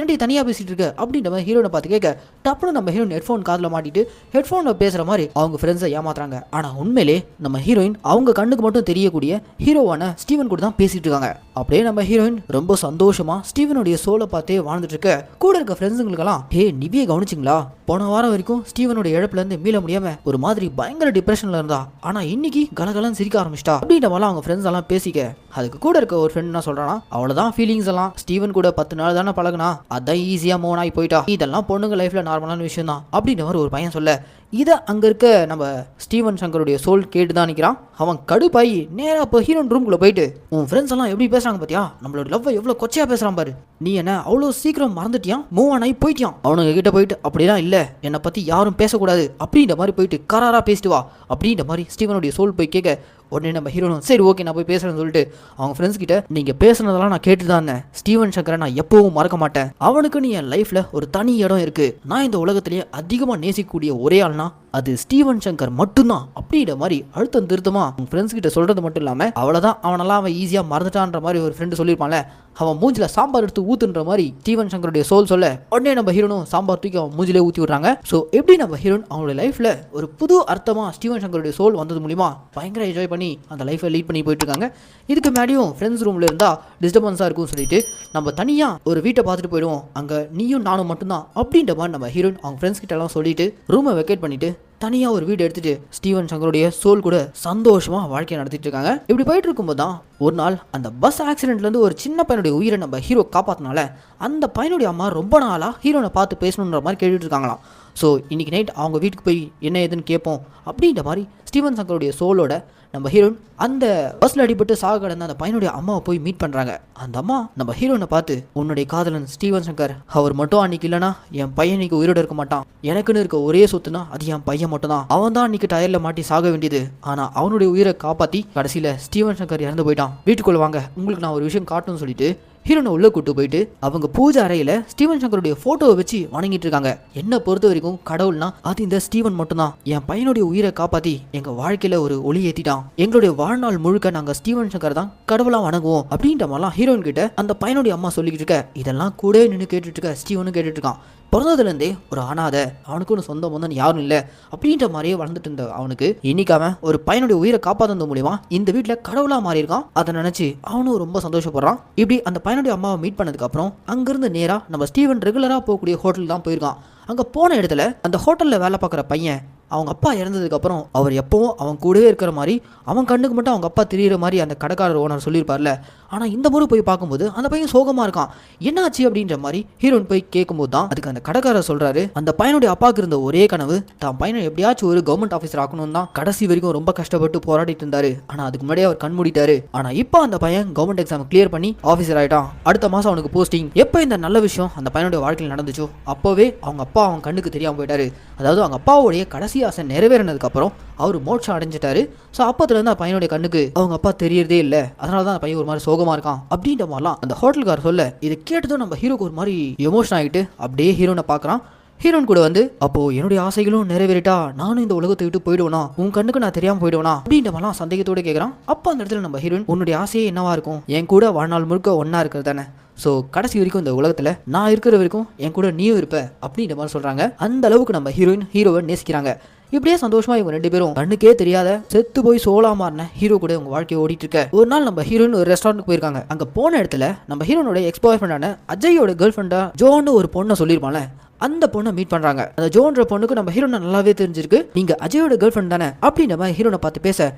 ஏன்டி தனியாக பேசிட்டு இருக்க அப்படின்ற மாதிரி ஹீரோனை பார்த்து கேட்க, டப்புனு நம்ம ஹீரோன் ஹெட்ஃபோன் காதில் மாட்டிட்டு ஹெட்ஃபோனில் பேசுகிற மாதிரி அவங்க ஃப்ரெண்ட்ஸை ஏமாத்துறாங்க. ஆனால் உண்மையிலே நம்ம ஹீரோயின் அவங்க கண்ணுக்கு மட்டும் தெரியக்கூடிய ஹீரோவான ஸ்டீவன் கூட தான் பேசிட்டு இருக்காங்க. அப்படியே நம்ம ஹீரோயின் ரொம்ப சந்தோஷமா ஸ்டீவனுடைய சோலை பார்த்தே வாழ்ந்துட்டு இருக்க கூட இருக்க ஃப்ரெண்ட்ஸுங்களுக்கெல்லாம் ஹே நிவியை கவனிச்சிங்களா, போன வாரம் வரைக்கும் ஸ்டீவனுடைய இழப்புல இருந்து மீள முடியாம ஒரு மாதிரி பயங்கர டிப்ரெஷன்ல இருந்தா, ஆனா இன்னைக்கு கலகலன்னு சிரிக்க ஆரம்பிச்சிட்டா அப்படின்ற மாதிரி அவங்க ஃப்ரெண்ட்ஸ் எல்லாம் பேசிக்க, அதுக்கு கூட இருக்க ஒரு ஃப்ரெண்ட் என்ன சொல்றானா, அவ்வளவுதான் ஃபீலிங்ஸ் எல்லாம், ஸ்டீவன் கூட 10 நாள் தானே பழகுனா, அதான் ஈஸியா மூவ் ஆகி போயிட்டா, இதெல்லாம் பொண்ணுங்க லைஃப்ல நார்மலான விஷயம் தான் அப்படின்ற மாதிரி ஒரு பையன் சொல்ல, இதை அங்க இருக்க நம்ம ஸ்டீவன் சங்கருடைய சோல் கேட்டு தான் நிற்கிறான். அவன் கடுப்பாயி நேராக இப்போ ஹீரோன் ரூம்குள்ளே போயிட்டு, உன் ஃப்ரெண்ட்ஸ் எல்லாம் எப்படி பேசுறாங்க பார்த்தியா, நம்மளோட லவ் எவ்வளோ கொச்சையா பேசுறான் பாரு, நீ என்ன அவ்வளோ சீக்கிரம் மறந்துட்டியான், மூவ் ஆன் ஆகி போயிட்டியான், அவனுங்க கிட்ட போயிட்டு அப்படிலாம் இல்லை, என்னை பற்றி யாரும் பேசக்கூடாது அப்படின்ற மாதிரி போயிட்டு கராராக பேசிட்டு வா அப்படின்ற மாதிரி ஸ்டீவனுடைய சோல் போய் கேட்க, உடனே நம்ம ஹீரோனும் சரி ஓகே நான் போய் பேசுறேன்னு சொல்லிட்டு அவங்க ஃப்ரெண்ட்ஸ் கிட்ட, நீங்கள் பேசுனதெல்லாம் நான் கேட்டு தான் இருந்தேன், ஸ்டீவன் சங்கரை நான் எப்பவும் மறக்க மாட்டேன், அவனுக்கு நீ என் லைஃப்ல ஒரு தனி இடம் இருக்கு, நான் இந்த உலகத்திலேயே அதிகமாக நேசிக்கக்கூடிய ஒரே ஆள்னா அது ஸ்டீவன் சங்கர் மட்டும்தான் அப்படின்ற மாதிரி அழுத்தம் திருத்தமா உங்க ஃப்ரெண்ட்ஸ் கிட்ட சொல்றது மட்டும் இல்லாம, அவ்வளவுதான் அவனெல்லாம் அவன் ஈஸியா மறந்துட்டான்ற மாதிரி ஒரு ஃப்ரெண்டு சொல்லியிருப்பான்ல, அவன் மூஞ்சில சாம்பார் எடுத்து ஊத்துன்ற மாதிரி ஸ்டீவன் சங்கருடைய சோல் சொல்ல, உடனே நம்ம ஹீரோனும் சாம்பார் தூக்கி அவன் மூஞ்சிலே ஊத்தி விடுறாங்க. ஸோ எப்படி நம்ம ஹீரோன் அவங்களுடைய லைஃப்ல ஒரு புது அர்த்தமா ஸ்டீவன் சங்கருடைய சோல் வந்தது மூலியமா பயங்கர என்ஜாய் பண்ணி அந்த லைஃப்பை லீட் பண்ணி போயிட்டு இருக்காங்க. இதுக்கு முன்னாடியும் ஃப்ரெண்ட்ஸ் ரூம்ல இருந்தா டிஸ்டர்பன்ஸா இருக்கும்னு சொல்லிட்டு நம்ம தனியா ஒரு வீட்டை பார்த்துட்டு போயிடுவோம், அங்க நீயும் நானும் மட்டும்தான் அப்படின்ற மாதிரி நம்ம ஹீரோன் அவங்க ஃப்ரெண்ட்ஸ் கிட்ட எல்லாம் சொல்லிட்டு ரூமை வெக்கேட் பண்ணிட்டு தனியாக ஒரு வீடு எடுத்துட்டு ஸ்டீவன் சங்கருடைய சோல் கூட சந்தோஷமா வாழ்க்கையை நடத்திட்டு இருக்காங்க. இப்படி போயிட்டு இருக்கும்போது தான் ஒரு நாள் அந்த பஸ் ஆக்சிடென்ட்லேருந்து ஒரு சின்ன பையனுடைய உயிரை நம்ம ஹீரோ காப்பாத்தினால அந்த பையனுடைய அம்மா ரொம்ப நாளாக ஹீரோனை பார்த்து பேசணுன்ற மாதிரி கேட்டுட்டு இருக்காங்களாம். ஸோ இன்னைக்கு நைட் அவங்க வீட்டுக்கு போய் என்ன ஏதுன்னு கேட்போம் அப்படின்ற மாதிரி ஸ்டீவன் சங்கருடைய சோலோட நம்ம ஹீரோன் அந்த பஸ்ல அடிபட்டு சாக கடந்த அந்த பையனுடைய அம்மாவை போய் மீட் பண்றாங்க. அந்த அம்மா நம்ம ஹீரோனை பார்த்து, உன்னுடைய காதலன் ஸ்டீவன் சங்கர் அவர் மட்டும் அன்னைக்கு இல்லைனா என் பையன் இன்னைக்கு உயிரோட இருக்க மாட்டான், எனக்குன்னு இருக்க ஒரே சொத்துனா அது என் பையன் மட்டும் தான், அவன் தான் அன்னைக்கு டயர்ல மாட்டி சாக வேண்டியது, ஆனா அவனுடைய உயிரை காப்பாத்தி கடைசியில ஸ்டீவன் சங்கர் இறந்து போயிட்டான், வீட்டுக்குள்ள வாங்க உங்களுக்கு நான் ஒரு விஷயம் காட்டணும்னு சொல்லிட்டு ஹீரோனை உள்ள கூட்டு போயிட்டு அவங்க பூஜை அறையில ஸ்டீவன் சங்கருடைய போட்டோவை வச்சு வணங்கிட்டு இருக்காங்க. என்ன பொறுத்த வரைக்கும் கடவுள்னா அது இந்த ஸ்டீவன் மட்டும்தான், என் பையனுடைய உயிரை காப்பாத்தி எங்க வாழ்க்கையில ஒரு ஒளி ஏத்திட்டான், எங்களுடைய வாழ்நாள் முழுக்க நாங்க ஸ்டீவன் சங்கர் தான் கடவுளா வணங்குவோம் அப்படின்ற மாதிரிலாம் ஹீரோயின் கிட்ட அந்த பையனுடைய அம்மா சொல்லிக்கிட்டு இருக்க, இதெல்லாம் கூட நின்று கேட்டுட்டு இருக்க ஸ்டீவனும் கேட்டுட்டு இருக்கான். பிறந்ததுலேருந்தே ஒரு அனாதை, அவனுக்கு ஒன்று சொந்த பந்தம் யாரும் இல்லை அப்படின்ற மாதிரியே வளர்ந்துட்டு இருந்த அவனுக்கு இன்னைக்கு அவன் ஒரு பையனுடைய உயிரை காப்பாற்றுறது மூலியமா இந்த வீட்டில் கடவுளாக மாறி இருக்கான். அதை நினச்சி அவனும் ரொம்ப சந்தோஷப்படுறான். இப்படி அந்த பையனுடைய அம்மாவை மீட் பண்ணதுக்கு அப்புறம் அங்கிருந்து நேராக நம்ம ஸ்டீவன் ரெகுலராக போகக்கூடிய ஹோட்டல் தான் போயிருக்கான். அங்கே போன இடத்துல அந்த ஹோட்டலில் வேலை பார்க்குற பையன் அவங்க அப்பா இறந்ததுக்கப்புறம் அவர் எப்பவும் அவன் கூடவே இருக்கிற மாதிரி, அவன் கண்ணுக்கு மட்டும் அவங்க அப்பா தெரியுற மாதிரி அந்த கடைக்காரர் ஓனர் சொல்லியிருப்பார்ல, ஆனால் இந்த முறை போய் பார்க்கும்போது அந்த பையன் சோகமாக இருக்கான், என்னாச்சு அப்படின்ற மாதிரி ஹீரோயின் போய் கேட்கும்போது தான் அதுக்கு அந்த கடைக்காரர் சொல்கிறாரு, அந்த பையனுடைய அப்பாவுக்கு இருந்த ஒரே கனவு தான் பையனை எப்படியாச்சும் ஒரு கவர்மெண்ட் ஆஃபீஸர் ஆக்கணும் தான், கடைசி வரைக்கும் ரொம்ப கஷ்டப்பட்டு போராடிட்டு இருந்தாரு, ஆனால் அதுக்கு முன்னாடியே அவர் கண் மூடிட்டாரு, ஆனால் இப்போ அந்த பையன் கவர்மெண்ட் எக்ஸாம் கிளியர் பண்ணி ஆஃபீஸர் ஆகிட்டான், அடுத்த மாதம் அவனுக்கு போஸ்டிங். எப்போ இந்த நல்ல விஷயம் அந்த பையனுடைய வாழ்க்கையில் நடந்துச்சோ அப்போவே அவங்க அப்பா அவன் கண்ணுக்கு தெரியாமல் போயிட்டாரு, அதாவது அவங்க அப்பாவுடைய கடைசி ஆசை நிறைவேறினதுக்கு அப்புறம் அவர் மோட்சம் அடைஞ்சிட்டாரு. ஸோ அப்பத்துலேருந்து அந்த பையனுடைய கண்ணுக்கு அவங்க அப்பா தெரியறதே இல்லை, அதனால தான் அந்த பையன் ஒரு மாதிரி சோகமாக இருக்கான் அப்படின்ற மாதிரிலாம் அந்த ஹோட்டல்கார் சொல்ல, இதை கேட்டதும் நம்ம ஹீரோக்கு ஒரு மாதிரி எமோஷன் ஆகிட்டு அப்படியே ஹீரோனை பார்க்குறான். ஹீரோன் கூட வந்து, அப்போ என்னுடைய ஆசைகளும் நிறைவேறிட்டா நானும் இந்த உலகத்தை விட்டு போயிடுவேனா, உன் கண்ணுக்கு நான் தெரியாமல் போயிடுவேனா அப்படின்ற மாதிரிலாம் சந்தேகத்தோடு கேட்குறான். அப்போ அந்த இடத்துல நம்ம ஹீரோன், உன்னுடைய ஆசையே என்னவா இருக்கும், என் கூட வாழ்நாள் முழுக்க ஒன்றா இருக்கிறது தானே, ஸோ கடைசி வரைக்கும் இந்த உலகத்தில் நான் இருக்கிற வரைக்கும் என் கூட நீயும் இருப்ப அப்படின்ற மாதிரி சொல்கிறாங்க. அந்த அளவுக்கு நம்ம ஹீரோவை நேசிக்கிறாங்க. இப்படியே சந்தோஷமா இவங்க ரெண்டு பேரும் கண்ணுக்கே தெரியாத செத்து போய் சோலா மாறின ஹீரோ கூட உங்க வாழ்க்கையை ஓடிட்டு இருக்க. ஒரு நாள் நம்ம ஹீரோயின் ஒரு ரெஸ்டாரண்ட்டுக்கு போயிருக்காங்க. அங்க போன இடத்துல நம்ம ஹீரோனோட எக்ஸ் பாய் ஃப்ரெண்டான அஜயோட கேர்ள் ஃப்ரெண்டா ஜோன்னு ஒரு பொண்ணை சொல்லியிருப்பாங்க. அந்த பொண்ணை மீட் பண்றாங்க. அந்த ஜோன்ற பொண்ணுக்கு நம்ம ஹீரோனை நல்லாவே தெரிஞ்சிருக்கு, நீங்க அஜயோட கேர்ள் ஃப்ரெண்ட் தானே அப்படின்ற மாதிரி ஹீரோனை பார்த்து பேச,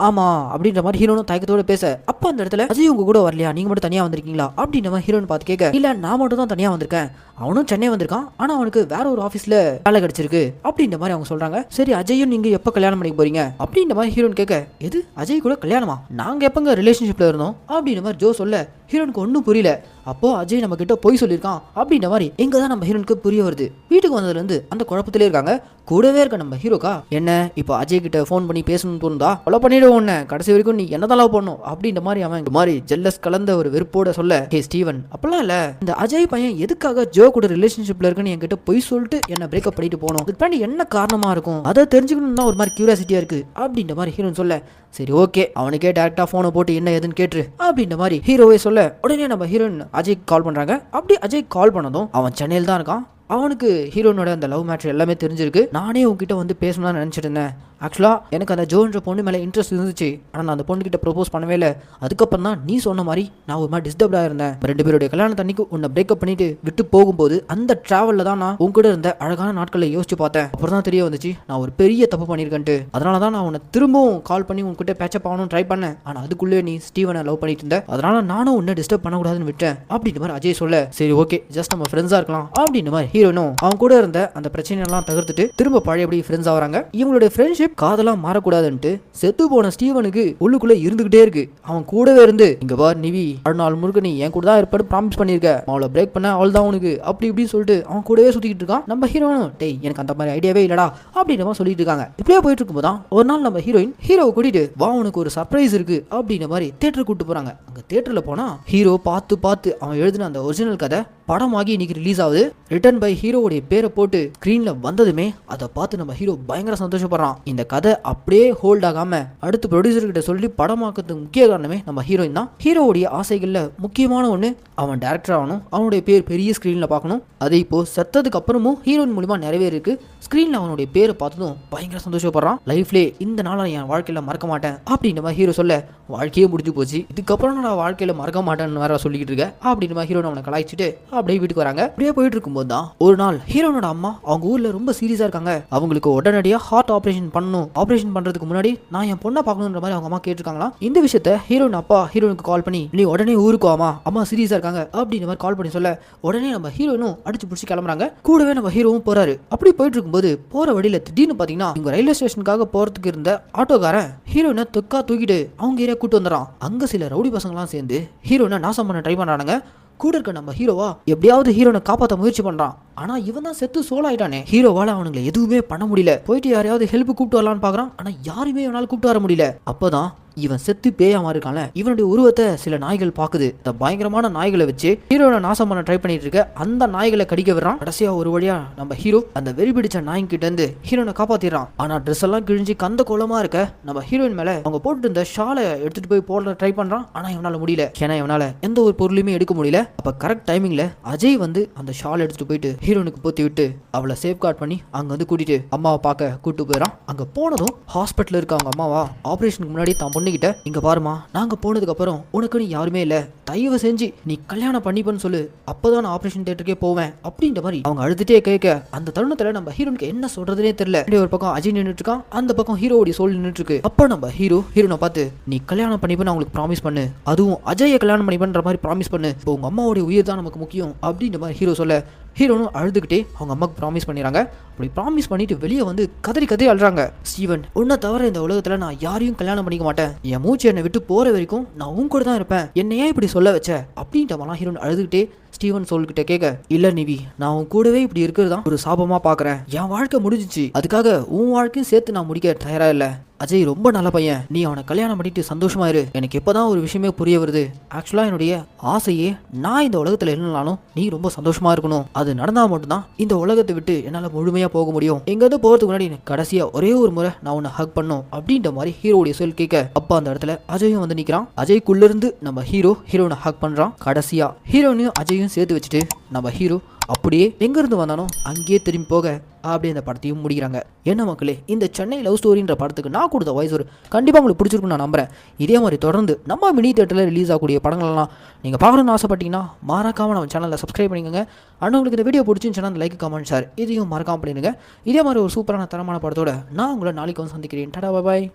ஆமா அப்படின்ற மாதிரி ஹீரோனும் தயக்கத்தோட பேச, அப்ப அந்த இடத்துல அஜய் உங்க கூட வரலையா, நீங்க மட்டும் தனியா வந்திருக்கீங்களா அப்படின்ற மாதிரி ஹீரோன் பார்த்து கேட்க, இல்ல நான் மட்டும் தான் தனியா வந்திருக்கேன், அவனும் சென்னை வந்திருக்கான், ஆனா அவனுக்கு வேற ஒரு ஆஃபீஸ்ல வேலை கிடைச்சிருக்கு அப்படின்ற மாதிரி அவங்க சொல்றாங்க. சரி அஜயும் நீங்க எப்ப கல்யாணம் பண்ணிக்க போறீங்க அப்படின்ற மாதிரி ஹீரோன் கேட்க, எது அஜய் கூட கல்யாணமா, நாங்க எப்பங்க ரிலேஷன்ஷிப்ல இருந்தோம் அப்படின்ற மாதிரி ஜோ சொல்ல, ஹீரோனுக்கு ஒன்றும் புரியல. அப்போ அஜய் நம்ம கிட்ட போய் சொல்லியிருக்கான் அப்படின்ற மாதிரி எங்க தான் நம்ம ஹீரோனுக்கு புரிய வருது. வீட்டுக்கு வந்ததுல இருந்து அந்த குழப்பத்திலே இருக்காங்க. கூடவே இருக்க நம்ம ஹீரோக்கா, என்ன இப்போ அஜய் கிட்ட ஃபோன் பண்ணி பேசணும்னு தோணுதா, கொலை பண்ணிடுவோம் உன்னை, கடைசி வரைக்கும் நீ என்னதான் லவ் பண்ணும் அப்படின்ற மாதிரி அவன் இந்த மாதிரி ஜெல்லஸ் கலந்த ஒரு வெறுப்போட சொல்ல, ஹே ஸ்டீவன் அப்பெல்லாம் இல்ல, இந்த அஜய் பையன் எதுக்காக ஜோ கூட ரிலேஷன்ஷிப்ல இருக்குன்னு என்கிட்ட போய் சொல்லிட்டு என்ன பிரேக்கப் பண்ணிட்டு போனோம், அதுக்கு பின்னாடி என்ன காரணமா இருக்கும், அதை தெரிஞ்சுக்கணும் தான் ஒரு மாதிரி கியூரியாசிட்டியா இருக்கு அப்படின்ற மாதிரி ஹீரோன் சொல்ல, சரி ஓகே அவனுக்கே டேரக்டா போனை போட்டு என்ன ஏதுன்னு கேட்டு அப்படின்ற மாதிரி ஹீரோவே சொல்ல, உடனே நம்ம ஹீரோயின் அஜய் கால் பண்றாங்க. அப்படி அஜய் கால் பண்ணதும் அவன் சென்னையில் தான் இருக்கான். அவனுக்கு ஹீரோனோட அந்த லவ் மேட்ரு எல்லாமே தெரிஞ்சிருக்கு. நானே உங்ககிட்ட வந்து பேசணும்னு நினைச்சிட்டு இருந்தேன், ஆக்சுவலாக எனக்கு அந்த ஜோன்ற பொண்ணு மேலே இன்ட்ரெஸ்ட் இருந்துச்சு, ஆனால் நான் அந்த பொண்ணுக்கிட்ட ப்ரொபோஸ் பண்ணவே இல்லை. அதுக்கப்புறம் தான் நீ சொன்ன மாதிரி நான் ஒரு மாதிரி டிஸ்டர்ப்டாக இருந்தேன். 2 பேருடைய கல்யாண தண்ணிக்கு உன்னை பிரேக்கப் பண்ணிட்டு விட்டு போகும்போது அந்த டிராவலில் தான் நான் உங்ககிட்ட இருந்த அழகான நாட்களை யோசிச்சு பார்த்தேன். அப்புறம் தான் தெரிய வந்துச்சு நான் ஒரு பெரிய தப்பு பண்ணியிருக்கேன்ட்டு. அதனால தான் நான் உன்னை திரும்பவும் கால் பண்ணி உங்ககிட்ட பேச்சப் ஆகணும்னு ட்ரை பண்ணேன். ஆனால் அதுக்குள்ளே நீ ஸ்டீவனை லவ் பண்ணிட்டு இருந்த, அதனால நானும் உன்னை டிஸ்டர்ப் பண்ணக்கூடாதுன்னு விட்டேன் அப்படின்ற மாதிரி அஜய் சொல்ல, சரி ஓகே ஜஸ்ட் நம்ம ஃப்ரெண்ட்ஸாக இருக்கலாம் அப்படின்ற மாதிரி ஹீரோனும் அவன் கூட இருந்த அந்த பிரச்சனையெல்லாம் தகர்த்துட்டு திரும்ப பழையபடி ஃப்ரெண்ட்ஸ் ஆகிறாங்க. இவங்களுடைய ஃப்ரெண்ட்ஷிப் காதலாம் மாறக்கூடாதுன்ட்டு செத்து போன ஸ்டீவனுக்கு உள்ளுக்குள்ள இருந்துகிட்டே இருக்கு. அவன் கூடவே இருந்து இங்க பார் நிவி, 6 நாள் முழுக்க நீ என் கூட தான் இருப்பேன்னு ப்ராமிஸ் பண்ணிருக்க, அவளை பிரேக் பண்ண அவள் தான் உனக்கு அப்படி இப்படின்னு சொல்லிட்டு அவன் கூடவே சுத்திக்கிட்டு இருக்கான். நம்ம ஹீரோனும் டேய் எனக்கு அந்த மாதிரி ஐடியாவே இல்லடா அப்படின்ற மாதிரி சொல்லிட்டு இருக்காங்க. இப்படியே போயிட்டு இருக்கும்போது தான் ஒரு நாள் நம்ம ஹீரோயின் ஹீரோவை கூட்டிட்டு வா உனக்கு ஒரு சர்ப்ரைஸ் இருக்கு அப்படின்ற மாதிரி தியேட்டர் கூட்டு போறாங்க. அங்க தியேட்டர்ல போனா ஹீரோ பார்த்து அவன் எழுதின அந்த ஒரிஜினல் கதை படமாகி இன்னைக்கு ரிலீஸ் ஆகுது. ரிட்டன் பை ஹீரோவுடைய பேரை போட்டு ஸ்கிரீன்ல வந்ததுமே அதை பார்த்து நம்ம ஹீரோ பயங்கர சந்தோஷப்படுறான். இந்த கதை அப்படியே ஹோல்ட் ஆகாம அடுத்து ப்ரொடியூசர் கிட்ட சொல்லி படமாக்கிறதுக்கு முக்கிய காரணமே நம்ம ஹீரோயின் தான். ஹீரோவுடைய ஆசைகள்ல முக்கியமான ஒண்ணு அவன் டேரக்டர் ஆகணும், அவனுடைய பேர் பெரிய ஸ்கிரீன்ல பார்க்கணும். அது இப்போ செத்ததுக்கு அப்புறமும் ஹீரோயின் மூலமா நிறைவேறிருக்கு. ஸ்கிரீன்ல அவனுடைய பேரை பார்த்ததும் பயங்கர சந்தோஷப்படுறான். லைஃப்லேயே இந்த நாளை என் வாழ்க்கையில மறக்க மாட்டேன் அப்படின்ற மாதிரி ஹீரோ சொல்ல, வாழ்க்கையே முடிஞ்சு போச்சு, இதுக்கப்புறம் நான் வாழ்க்கையில மறக்க மாட்டேன்னு வேற சொல்லிக்கிட்டு இருக்கேன் அப்படின்ற மாதிரி ஹீரோன் அவனை கலாய்ச்சிட்டு அப்படியே வீட்டுக்கு வராங்க. அப்படியே போயிட்டு இருக்கும்போது தான் ஒரு நாள் ஹீரோனோட அம்மா அவங்க ஊர்ல ரொம்ப சீரியஸா இருக்காங்க. அவங்களுக்கு உடனடியாக ஹார்ட் ஆபரேஷன் பண்ணணும், ஆபரேஷன் பண்றதுக்கு முன்னாடி நான் என் பொண்ணை பார்க்கணுன்ற மாதிரி அவங்க அம்மா கேட்டிருக்காங்களா. இந்த விஷயத்த ஹீரோன் அப்பா ஹீரோனுக்கு கால் பண்ணி நீ உடனே ஊருக்கு வாமா, அம்மா சீரியஸா இருக்காங்க அப்படின்ற மாதிரி கால் பண்ணி சொல்ல, உடனே நம்ம ஹீரோனும் அடிச்சு பிடிச்சி கிளம்புறாங்க. கூடவே நம்ம ஹீரோவும் போறாரு. அப்படி போயிட்டு இருக்கும்போது போற வழியில திடீர்னு பாத்தீங்கன்னா இவங்க ரயில்வே ஸ்டேஷனுக்காக போறதுக்கு இருந்த ஆட்டோக்காரன் ஹீரோனை தொக்கா தூக்கிட்டு அவங்க ஏரியா கூட்டு வந்துடுறான். அங்க சில ரவுடி பசங்களாம் சேர்ந்து ஹீரோனை நாசம் பண்ண ட்ரை பண்றானுங்க. கூட இருக்க நம்ம ஹீரோவா எப்படியாவது ஹீரோனை காப்பாற்ற முயற்சி பண்றான். ஆனா இவன் தான் செத்து சோலாயிட்டானே. ஹீரோவால அவனுங்களை எதுவுமே பண்ண முடியல. போயிட்டு யாரையாவது ஹெல்ப் கூப்பிட்டு வரலான்னு பாக்குறான். ஆனா யாருமே இவனால கூப்பிட்டு வர முடியல. அப்பதான் இவன் செத்து பேயா மாதிரி இருக்கான்ல, இவனுடைய உருவத்தை சில நாய்கள் பாக்குது. இந்த பயங்கரமான நாய்களை வச்சு ஹீரோனை நாசம் பண்ண ட்ரை பண்ணிட்டு இருக்க அந்த நாய்களை கடிக்க விடுறான். கடைசியா ஒரு வழியா நம்ம ஹீரோ அந்த வெறி பிடிச்ச நாய்கிட்ட இருந்து ஹீரோனை காப்பாத்திடுறான். ஆனா ட்ரெஸ் எல்லாம் கிழிஞ்சு கந்த கோலமா இருக்க நம்ம ஹீரோயின் மேல அவங்க போட்டு இருந்த ஷாலை எடுத்துட்டு போய் போட ட்ரை பண்றான். ஆனா இவனால முடியல. ஏன்னா இவனால எந்த ஒரு பொருளையுமே எடுக்க முடியல. அப்ப கரெக்ட் டைமிங்ல அஜய் வந்து அந்த ஷால் எடுத்துட்டு போயிட்டு ஹீரோனுக்கு போத்தி விட்டு அவளை சேஃப் கார்ட் பண்ணி அங்க வந்து கூட்டிட்டு அம்மாவை பார்க்க கூட்டு போயிடறான். அங்க போனதும் ஹாஸ்பிட்டல் இருக்க அவங்க அம்மாவா ஆபரேஷனுக்கு முன்னாடி தான் பொண்ணுகிட்ட இங்க பாருமா, நாங்க போனதுக்கு அப்புறம் உனக்குன்னு யாருமே இல்ல, தயவு செஞ்சு நீ கல்யாணம் பண்ணிப்பன்னு சொல்லு, அப்பதான் நான் ஆபரேஷன் தியேட்டருக்கே போவேன் அப்படின்ற மாதிரி அவங்க அழுதுட்டே கேட்க அந்த தருணத்துல நம்ம ஹீரோனுக்கு என்ன சொல்றதுனே தெரியல. ஒரு பக்கம் அஜய் நின்றுட்டு இருக்கான், அந்த பக்கம் ஹீரோவுடைய சோல் நின்றுட்டு இருக்கு. அப்ப நம்ம ஹீரோனை பார்த்து நீ கல்யாணம் பண்ணிப்பன்னு அவங்களுக்கு ப்ராமிஸ் பண்ணு, அதுவும் அஜயை கல்யாணம் பண்ணிப்பன்ற மாதிரி ப்ராமிஸ் பண்ணு, இப்போ உங்க அம்மாவுடைய உயிர் தான் நமக்கு முக்கியம் அப்படின்ற மாதிரி ஹீரோ சொல்ல, ஹீரோனும் அழுதுகிட்டே அவங்க அம்மாவுக்கு ப்ராமிஸ் பண்ணிடுறாங்க. அப்படி ப்ராமிஸ் பண்ணிட்டு வெளியே வந்து கதறி அழுறாங்க. ஸ்டீவன், உன்னை தவிர இந்த உலகத்துல நான் யாரையும் கல்யாணம் பண்ணிக்க மாட்டேன், என் மூச்சு என்னை விட்டு போற வரைக்கும் நான் உன் கூட தான் இருப்பேன், என்னையே இப்படி சொல்ல வச்ச அப்படின்ற மாதிரி ஹீரோன் அழுதுகிட்டே ஸ்டீவன் சொல்கிட்ட கேட்க, இல்ல நிவி, நான் உன் கூடவே இப்படி இருக்கிறதா ஒரு சாபமா பாக்குறேன், என் வாழ்க்கை முடிஞ்சிச்சு, அதுக்காக உன் வாழ்க்கையும் சேர்த்து நான் முடிக்க தயாரா இல்ல. அஜய் ரொம்ப நல்ல பையன், நீ அவனை கல்யாணம் பண்ணிட்டு சந்தோஷமா இரு. எனக்கு எப்பதான் ஒரு விஷயமே புரிய வருது, ஆக்சுவலா என்னுடைய ஆசையே நான் இந்த உலகத்துல இல்லைனாலும் நீ ரொம்ப சந்தோஷமா இருக்கணும், அது நடந்தா மட்டும்தான் இந்த உலகத்தை விட்டு என்னால முழுமையா போக முடியும், எங்கேயாவது போறதுக்கு முன்னாடி கடைசியா ஒரே ஒரு முறை நான் உன்னை ஹக் பண்ணும் அப்படின்ற மாதிரி ஹீரோடைய சொல் கேட்க, அப்பா அந்த இடத்துல அஜயும் வந்து நிக்கிறான். அஜய்க்குள்ள இருந்து நம்ம ஹீரோனை ஹக் பண்றான். கடைசியா ஹீரோனையும் அஜயும் சேர்த்து வச்சுட்டு நம்ம ஹீரோ அப்படியே எங்கிருந்து வந்தானோ அங்கேயே திரும்பி போக அப்படியே இந்த படத்தையும் முடிக்கிறாங்க. என்ன மக்களே, இந்த சென்னை லவ் ஸ்டோரின்ற படத்துக்கு நான் கொடுத்த வாய்ஸ் ஒரு கண்டிப்பாக உங்களுக்கு பிடிச்சிருக்குன்னு நான் நம்புறேன். இதே மாதிரி தொடர்ந்து நம்ம மினி தியேட்டரில் ரிலீஸ் ஆகக்கூடிய படங்கள்லாம் நீங்கள் பார்க்கணும்னு ஆசைப்பட்டீங்கன்னா மறக்காமல் நம்ம சேனலில் சப்ஸ்கிரைப் பண்ணிக்கோங்க. ஆனால் உங்களுக்கு இந்த வீடியோ பிடிச்சிருந்துச்சுன்னா அந்த லைக், கமெண்ட், ஷேர் இதையும் மறக்காமல் பண்ணிடுங்க. இதே மாதிரி ஒரு சூப்பரான தரமான படத்தோட நான் உங்களை நாளைக்கு வந்து சந்திக்கிறேன். டாடா, பாய்.